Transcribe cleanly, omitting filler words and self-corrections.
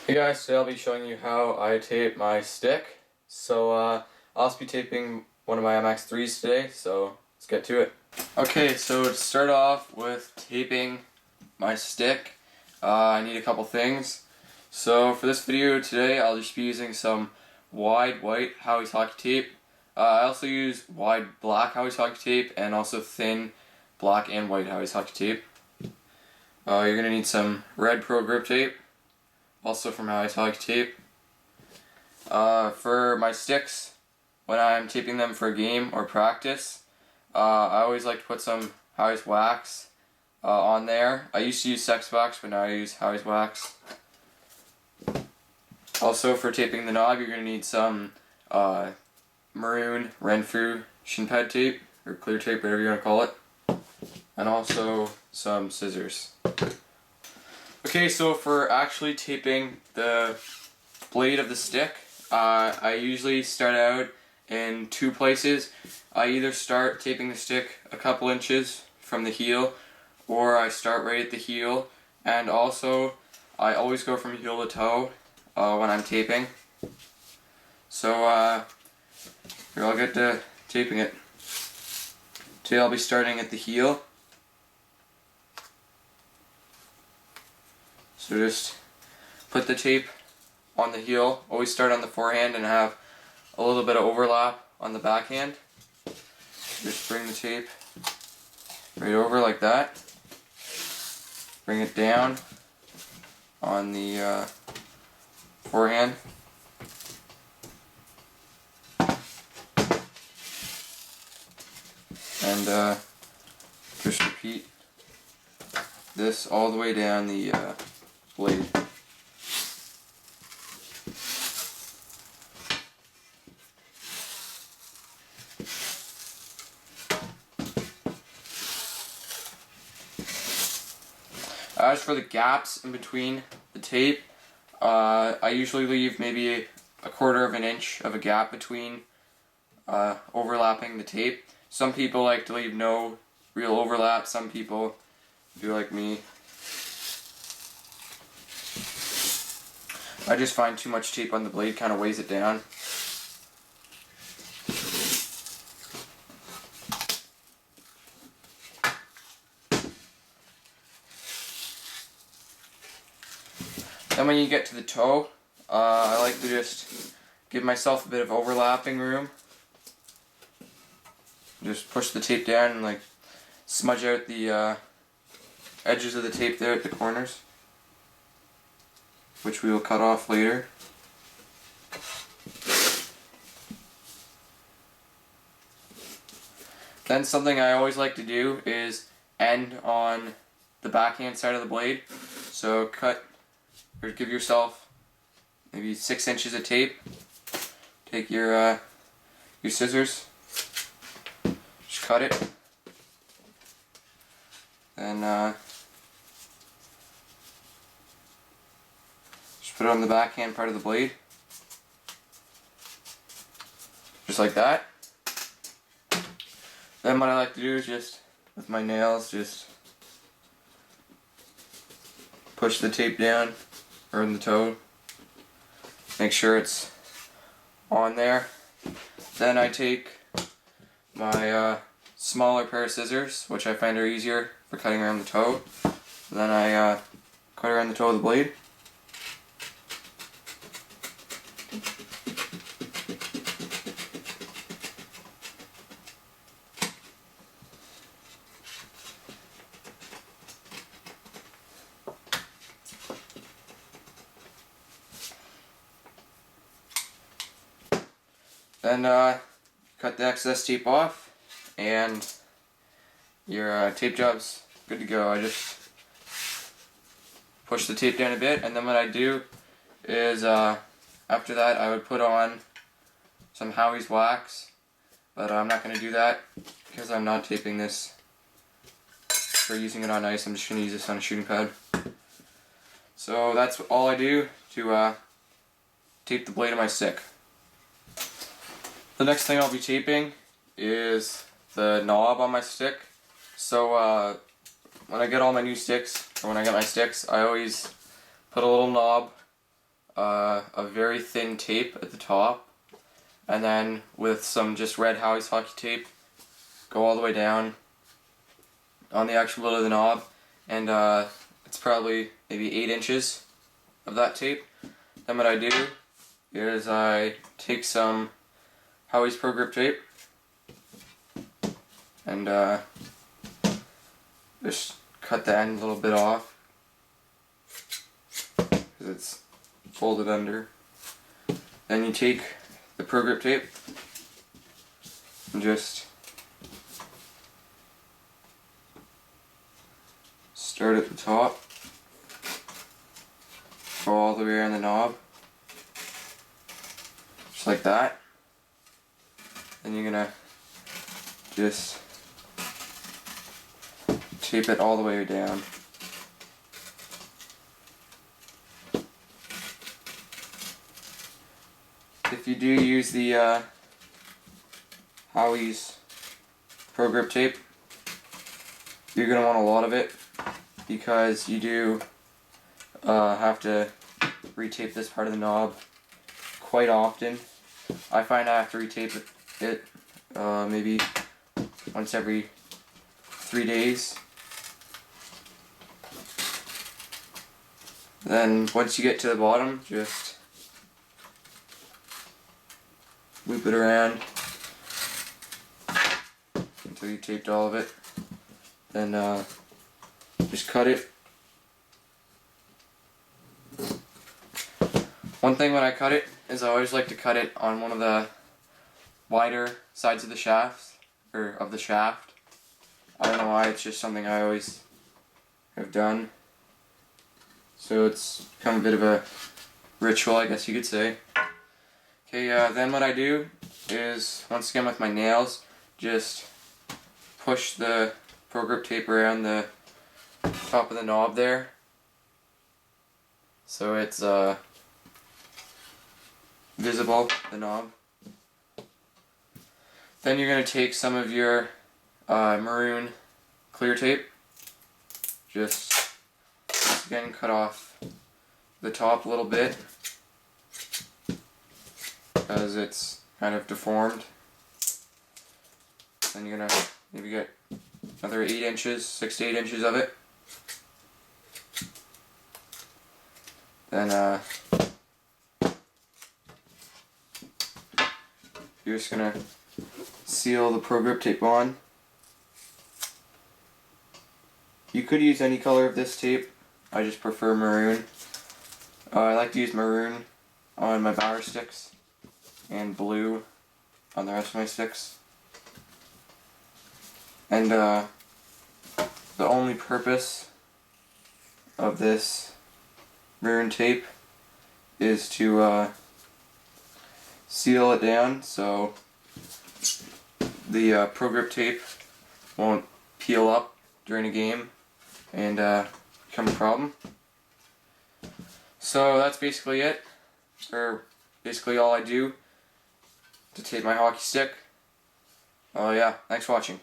Hey guys, today I'll be showing you how I tape my stick. I'll also be taping one of my MX3s today, so let's get to it. Okay, so to start off with taping my stick, I need a couple things. So for this video today, I'll just be using some wide white Howie's hockey tape. I also use wide black Howie's hockey tape and also thin black and white Howie's hockey tape. You're going to need some red Pro Grip tape, also from Howie's hockey tape. For my sticks, when I'm taping them for a game or practice, I always like to put some Howie's wax on there. I used to use Sex Wax, but now I use Howie's wax. Also, for taping the knob, you're going to need some maroon Renpho shin pad tape, or clear tape, whatever you want to call it, and also some scissors. Okay, so for actually taping the blade of the stick, I usually start out in two places. I either start taping the stick a couple inches from the heel, or I start right at the heel, and also I always go from heel to toe when I'm taping. So here, I'll get to taping it. Today I'll be starting at the heel. So just put the tape on the heel. Always start on the forehand and have a little bit of overlap on the backhand. Just bring the tape right over like that. Bring it down on the forehand. And just repeat this all the way down the blade. As for the gaps in between the tape, I usually leave maybe a quarter of an inch of a gap between overlapping the tape. Some people like to leave no real overlap, some people do like me. I just find too much tape on the blade kind of weighs it down. Then when you get to the toe, I like to just give myself a bit of overlapping room. Just push the tape down and like smudge out the edges of the tape there at the corners, which we will cut off later. Then something I always like to do is end on the backhand side of the blade. So cut, or give yourself maybe 6 inches of tape. Take your scissors, just cut it, then just put it on the backhand part of the blade, just like that. Then what I like to do is just, with my nails, just push the tape down, or in the toe, make sure it's on there. Then I take my smaller pair of scissors, which I find are easier for cutting around the toe. Then I cut around the toe of the blade. Then cut the excess tape off, and your tape job's good to go. I just push the tape down a bit, and then what I do is after that I would put on some Howie's wax, but I'm not going to do that because I'm not taping this for using it on ice. I'm just going to use this on a shooting pad. So that's all I do to tape the blade of my stick. The next thing I'll be taping is the knob on my stick. So when I get all my new sticks, or when I get my sticks, I always put a little knob a very thin tape at the top, and then with some just red Howie's hockey tape, go all the way down on the actual lid of the knob, and it's probably maybe 8 inches of that tape. Then what I do is I take some Howie's Pro Grip tape and just cut the end a little bit off because it's folded under. Then you take the Pro Grip tape and just start at the top, go all the way around the knob, just like that. Then you're gonna just tape it all the way down. If you do use the Howie's Pro Grip tape, you're going to want a lot of it because you do have to retape this part of the knob quite often. I find I have to retape it maybe once every 3 days. Then once you get to the bottom, just loop it around until you taped all of it. Then just cut it. One thing when I cut it is I always like to cut it on one of the wider sides of the shaft, or of the shaft. I don't know why, it's just something I always have done. So it's become a bit of a ritual, I guess you could say. Okay, then what I do is, once again with my nails, just push the Pro Grip tape around the top of the knob there. So it's visible, the knob. Then you're going to take some of your maroon clear tape, just again cut off the top a little bit because it's kind of deformed. Then you're going to maybe get another 8 inches, 6 to 8 inches of it. Then you're just going to seal the Pro Grip tape on. You could use any color of this tape. I just prefer maroon. I like to use maroon on my Bauer sticks and blue on the rest of my sticks. And the only purpose of this maroon tape is to seal it down so the Pro Grip tape won't peel up during a game and become a problem. So that's basically it, or basically all I do to tape my hockey stick. Oh yeah, thanks for watching.